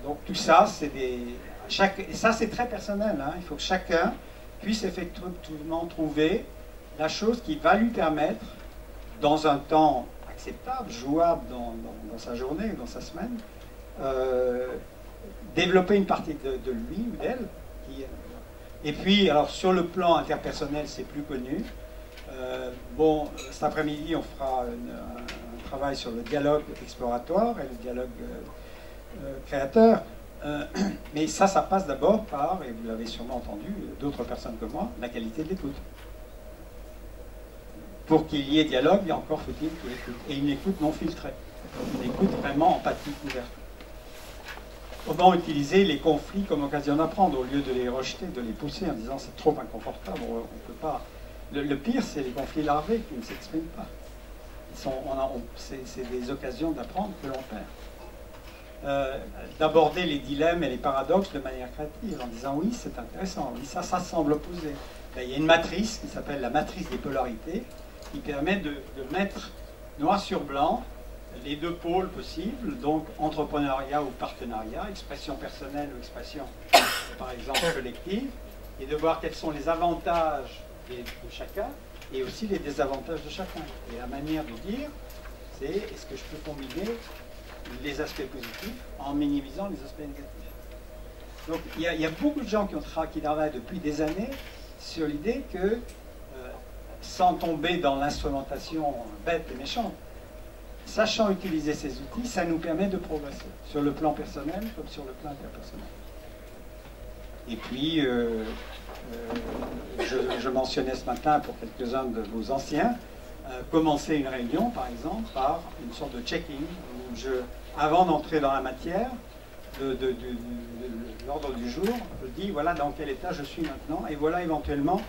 donc tout ça, c'est et ça c'est très personnel, hein. Il faut que chacun puisse effectivement trouver la chose qui va lui permettre, dans un temps acceptable, jouable dans sa journée, dans sa semaine, développer une partie de lui ou d'elle. Et puis, alors sur le plan interpersonnel, c'est plus connu. Bon, cet après-midi, on fera un travail sur le dialogue exploratoire et le dialogue créateur. Mais ça passe d'abord par, et vous l'avez sûrement entendu, d'autres personnes que moi, la qualité de l'écoute. Pour qu'il y ait dialogue, il encore faut-il qu'il y ait écoute. Et une écoute non filtrée. Une écoute vraiment empathique, ouverte. Comment utiliser les conflits comme occasion d'apprendre, au lieu de les rejeter, de les pousser en disant c'est trop inconfortable, on ne peut pas. Le pire, c'est les conflits larvés qui ne s'expriment pas. C'est des occasions d'apprendre que l'on perd. D'aborder les dilemmes et les paradoxes de manière créative, en disant oui, c'est intéressant, oui, ça semble opposé. Ben, il y a une matrice qui s'appelle la matrice des polarités, qui permet de mettre noir sur blanc les deux pôles possibles, donc entrepreneuriat ou partenariat, expression personnelle ou expression, par exemple, collective, et de voir quels sont les avantages de chacun et aussi les désavantages de chacun. Et la manière de dire, c'est est-ce que je peux combiner les aspects positifs en minimisant les aspects négatifs. Donc il y a beaucoup de gens qui travaillent depuis des années sur l'idée que, sans tomber dans l'instrumentation bête et méchante, sachant utiliser ces outils, ça nous permet de progresser, sur le plan personnel comme sur le plan interpersonnel. Et puis, je mentionnais ce matin pour quelques-uns de vos anciens, commencer une réunion, par exemple, par une sorte de check-in, où avant d'entrer dans la matière, de l'ordre du jour, je dis voilà dans quel état je suis maintenant, et voilà éventuellement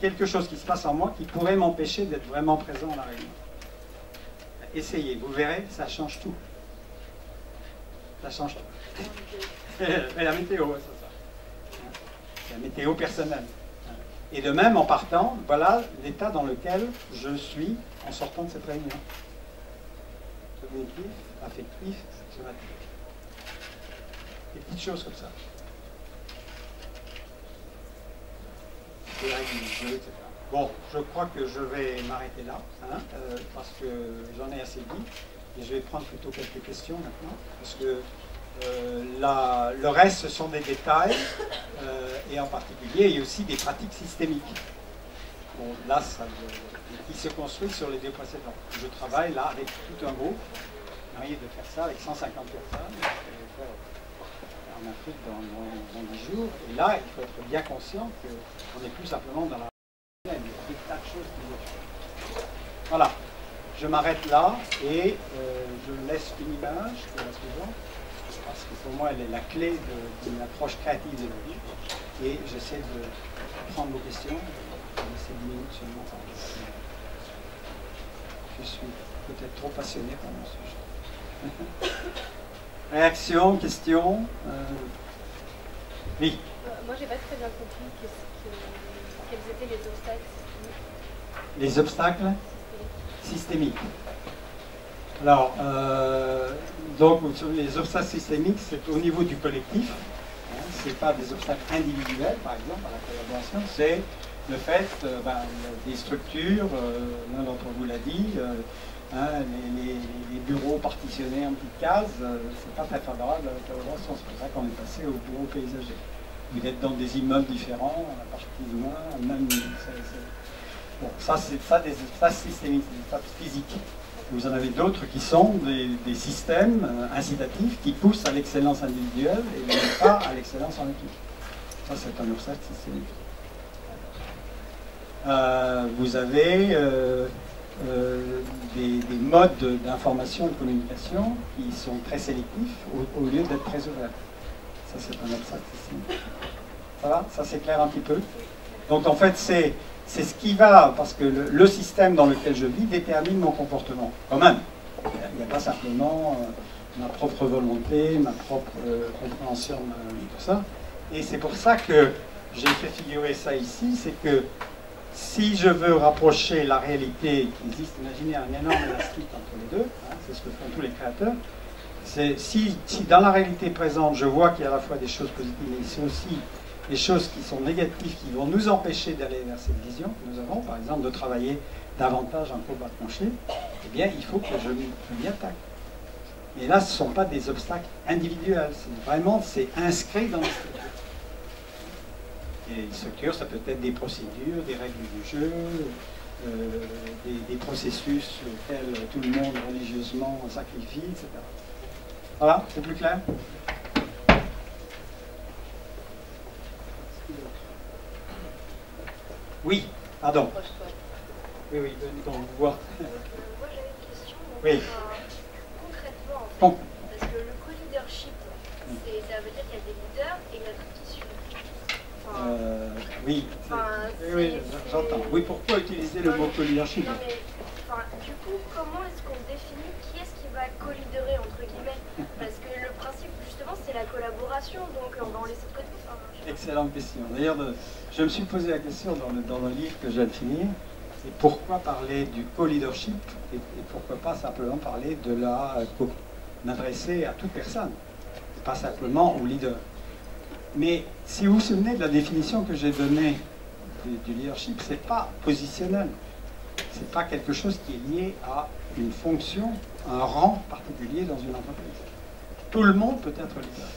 quelque chose qui se passe en moi qui pourrait m'empêcher d'être vraiment présent à la réunion. Essayez, vous verrez, ça change tout. Ça change tout. Mais la météo, c'est ça. C'est la météo personnelle. Et de même, en partant, voilà l'état dans lequel je suis en sortant de cette réunion. Cognitif, affectif, somatique. Des petites choses comme ça. Des règles du jeu, etc. Bon, je crois que je vais m'arrêter là, hein, parce que j'en ai assez dit, et je vais prendre plutôt quelques questions maintenant, parce que le reste, ce sont des détails, et en particulier, il y a aussi des pratiques systémiques. Bon, là, qui se construit sur les deux précédents. Je travaille là avec tout un groupe, j'ai de faire ça avec 150 personnes, en Afrique dans 10 jours, et là, il faut être bien conscient qu'on n'est plus simplement dans la... Il y a des tas de choses qui vont. Voilà, je m'arrête là et je laisse une image qui est la suivante, parce que pour moi elle est la clé d'une approche créative de la vie, et j'essaie de prendre vos questions. Je vais laisser 10 minutes seulement. Je suis peut-être trop passionné par mon sujet. Réaction, question. Oui. Moi j'ai pas très bien compris quels étaient les obstacles systémiques. Les obstacles systémiques. Alors, donc, les obstacles systémiques, c'est au niveau du collectif. Hein, ce n'est pas des obstacles individuels, par exemple, à la collaboration. C'est le fait, des structures, l'un d'entre vous l'a dit, les bureaux partitionnés en petites cases, c'est pas très favorable à la collaboration. C'est pour ça qu'on est passé au bureau paysager. Vous êtes dans des immeubles différents, à partir du moins, même. Bon, ça, c'est ça des espaces systémiques, des espaces physiques. Vous en avez d'autres qui sont des systèmes incitatifs qui poussent à l'excellence individuelle et non pas à l'excellence en équipe. Ça, c'est un obstacle systémique. Vous avez des modes d'information et de communication qui sont très sélectifs au lieu d'être très ouverts. Ça, c'est un obstacle systémique. Ça va? Ça s'éclaire un petit peu? Donc, en fait, c'est ce qui va, parce que le système dans lequel je vis détermine mon comportement. Quand même, il n'y a pas simplement ma propre volonté, ma propre compréhension de tout ça. Et c'est pour ça que j'ai fait figurer ça ici, c'est que si je veux rapprocher la réalité qui existe, imaginez un énorme élastique entre les deux, hein, c'est ce que font tous les créateurs, Si dans la réalité présente, je vois qu'il y a à la fois des choses positives, mais il y a aussi des choses qui sont négatives, qui vont nous empêcher d'aller vers cette vision que nous avons, par exemple de travailler davantage en combat tranché, eh bien, il faut que je m'y attaque. Et là, ce ne sont pas des obstacles individuels, c'est inscrit dans la structure. Et une structure, ça peut être des procédures, des règles du jeu, des processus auxquels tout le monde religieusement sacrifie, etc. Voilà, c'est plus clair? Oui, pardon. Oui, donc on voit. Moi j'avais une question. Oui. Concrètement, en fait, Bon. parce que le co-leadership, ça veut dire qu'il y a des leaders et il y en a d'autres qui suivent. Oui, oui, j'entends. Oui, pourquoi utiliser le mot co-leadership? Non, mais du coup, comment est-ce qu'on définit qui est-ce qui va co-leaderer, entre guillemets? Parce que le principe, justement, c'est la collaboration, donc on va en laisser de côté. Excellente question. D'ailleurs, je me suis posé la question dans le livre que je viens de finir. Et pourquoi parler du co-leadership et pourquoi pas simplement parler de m'adresser à toute personne, pas simplement au leader. Mais si vous vous souvenez de la définition que j'ai donnée du leadership, c'est pas positionnel. C'est pas quelque chose qui est lié à une fonction, un rang particulier dans une entreprise. Tout le monde peut être leader.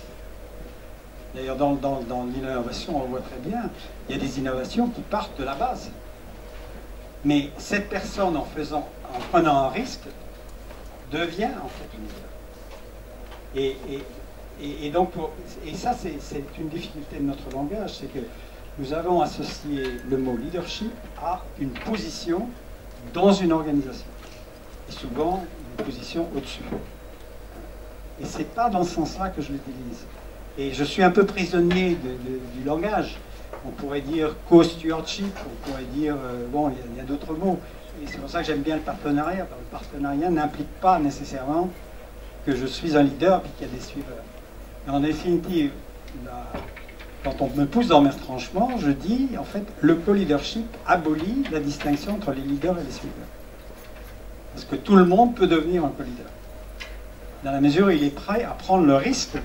D'ailleurs, dans l'innovation, on le voit très bien, il y a des innovations qui partent de la base. Mais cette personne, en prenant un risque, devient en fait une leader. Et ça, c'est une difficulté de notre langage, c'est que nous avons associé le mot leadership à une position dans une organisation. Et souvent, une position au-dessus. Et ce n'est pas dans ce sens-là que je l'utilise. Et je suis un peu prisonnier du langage. On pourrait dire co-stewardship, on pourrait dire, bon, il y a d'autres mots. Et c'est pour ça que j'aime bien le partenariat. Le partenariat n'implique pas nécessairement que je suis un leader et qu'il y a des suiveurs. Et en définitive, quand on me pousse dans mes retranchements, je dis, en fait, le co-leadership abolit la distinction entre les leaders et les suiveurs. Parce que tout le monde peut devenir un co-leader. Dans la mesure où il est prêt à prendre le risque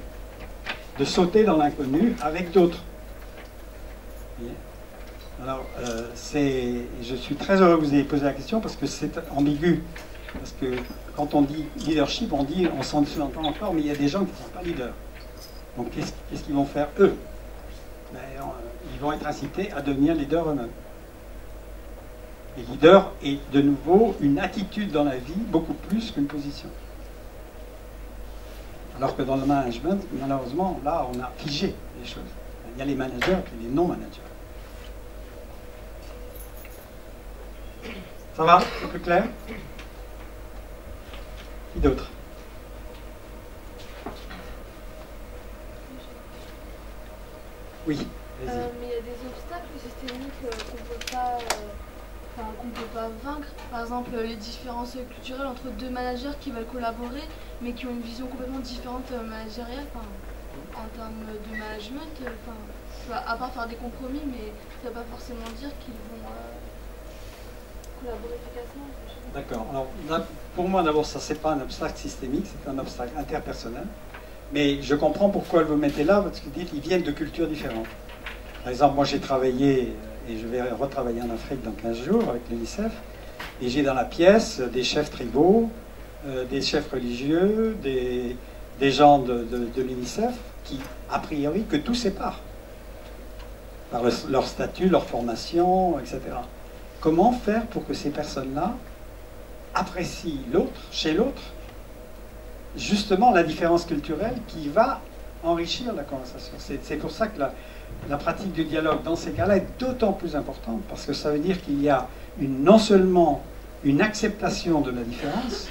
de sauter dans l'inconnu avec d'autres. Alors, je suis très heureux que vous ayez posé la question parce que c'est ambigu. Parce que quand on dit leadership, on s'en entend encore, mais il y a des gens qui ne sont pas leaders. Donc, qu'est-ce qu'ils vont faire eux? Ben, ils vont être incités à devenir leaders eux-mêmes. Et leader est de nouveau une attitude dans la vie beaucoup plus qu'une position. Alors que dans le management, malheureusement, là, on a figé les choses. Il y a les managers et les non-managers. Ça va? C'est plus clair? Qui d'autre? Oui, vas-y. Mais il y a des obstacles systémiques qu'on ne peut pas vaincre. Par exemple, les différences culturelles entre deux managers qui veulent collaborer, mais qui ont une vision complètement différente managériale, en termes de management. À part faire des compromis, mais ça ne veut pas forcément dire qu'ils vont collaborer efficacement. D'accord. Alors, là, pour moi, d'abord, ça, c'est pas un obstacle systémique, c'est un obstacle interpersonnel. Mais je comprends pourquoi vous mettez là, parce que vous dites qu'ils viennent de cultures différentes. Par exemple, moi, j'ai travaillé, et je vais retravailler en Afrique dans 15 jours avec l'UNICEF, et j'ai dans la pièce des chefs tribaux, des chefs religieux, des gens de l'UNICEF, qui, a priori, que tout sépare. Par leur statut, leur formation, etc. Comment faire pour que ces personnes-là apprécient l'autre, chez l'autre, justement la différence culturelle qui va enrichir la conversation. C'est pour ça que la pratique du dialogue dans ces cas-là est d'autant plus importante, parce que ça veut dire qu'il y a non seulement une acceptation de la différence,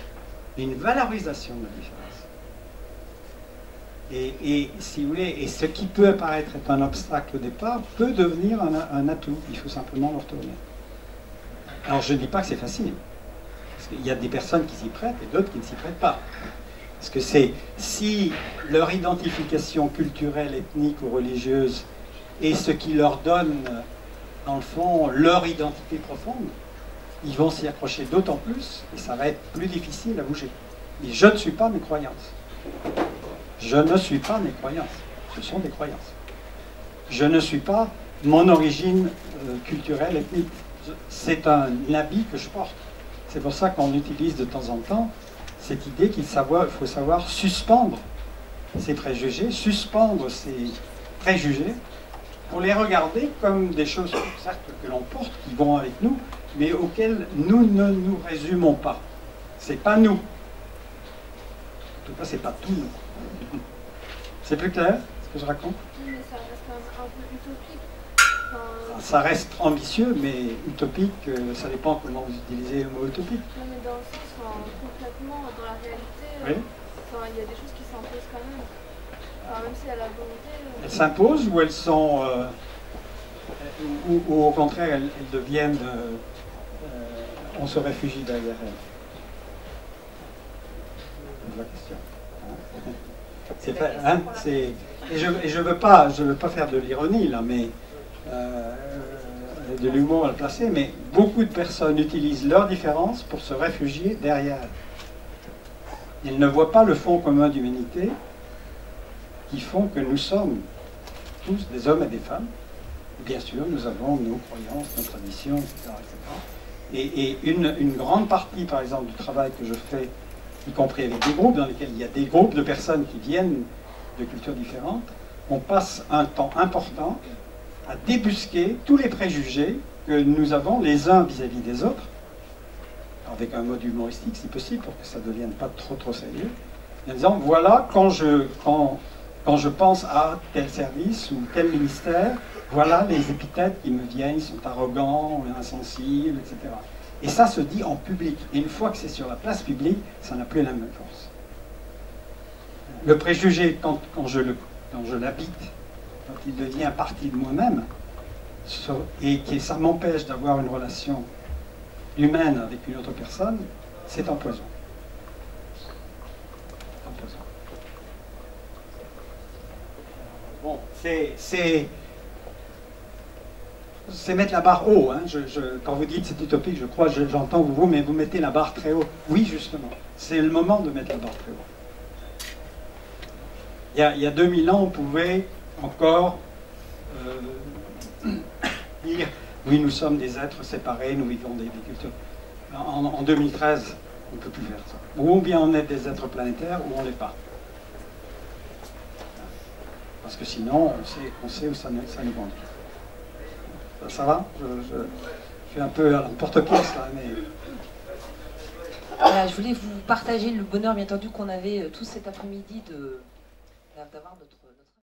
mais une valorisation de la différence. Et si vous voulez, et ce qui peut apparaître être un obstacle au départ, peut devenir un atout. Il faut simplement le retourner. Alors je ne dis pas que c'est facile, parce qu'il y a des personnes qui s'y prêtent et d'autres qui ne s'y prêtent pas. Parce que si leur identification culturelle, ethnique ou religieuse est ce qui leur donne, dans le fond, leur identité profonde, ils vont s'y accrocher d'autant plus et ça va être plus difficile à bouger. Et je ne suis pas mes croyances. Je ne suis pas mes croyances, ce sont des croyances. Je ne suis pas mon origine culturelle, ethnique. C'est un habit que je porte. C'est pour ça qu'on utilise de temps en temps cette idée qu'il faut savoir suspendre ses préjugés, suspendre ses préjugés, pour les regarder comme des choses, certes, que l'on porte, qui vont avec nous, mais auxquelles nous ne nous résumons pas. C'est pas nous. En tout cas, c'est pas tout nous. C'est plus clair, ce que je raconte? Oui, mais ça reste quand même un peu utopique. Enfin, Ça reste ambitieux, mais utopique, ça dépend comment vous utilisez le mot utopique. non, mais dans le sens, concrètement, dans la réalité, Oui. il y a des choses qui s'imposent quand même. Enfin, même si à la volonté. Elles s'imposent ou elles sont... ou au contraire, elles deviennent... on se réfugie derrière elles. C'est la question. C'est fait, hein, et je veux pas faire de l'ironie là, mais de l'humour à le placer, mais beaucoup de personnes utilisent leurs différences pour se réfugier derrière elles. Ils ne voient pas le fond commun d'humanité qui font que nous sommes tous des hommes et des femmes. Bien sûr, nous avons nos croyances, nos traditions, etc. Et une grande partie, par exemple, du travail que je fais, y compris avec des groupes dans lesquels il y a des groupes de personnes qui viennent de cultures différentes, on passe un temps important à débusquer tous les préjugés que nous avons les uns vis-à-vis des autres, avec un mode humoristique si possible, pour que ça ne devienne pas trop sérieux, en disant, voilà, quand je pense à tel service ou tel ministère, voilà les épithètes qui me viennent, ils sont arrogants, insensibles, etc. Et ça se dit en public. Et une fois que c'est sur la place publique, ça n'a plus la même force. Le préjugé, quand je l'habite, quand il devient partie de moi-même, et que ça m'empêche d'avoir une relation humaine avec une autre personne, c'est un poison. Bon, c'est mettre la barre haut. Hein. Quand vous dites c'est utopique, je crois, j'entends vous, mais vous mettez la barre très haut. Oui, justement. C'est le moment de mettre la barre très haut. Il y a 2000 ans, on pouvait encore dire oui, nous sommes des êtres séparés, nous vivons des cultures. En 2013, on ne peut plus faire ça. Ou bien on est des êtres planétaires, ou on ne l'est pas. Parce que sinon, on sait où ça nous conduit. Ça va? Je fais un peu à l'emporte-pièce là, mais... Voilà, je voulais vous partager le bonheur, bien entendu, qu'on avait tous cet après-midi d'avoir notre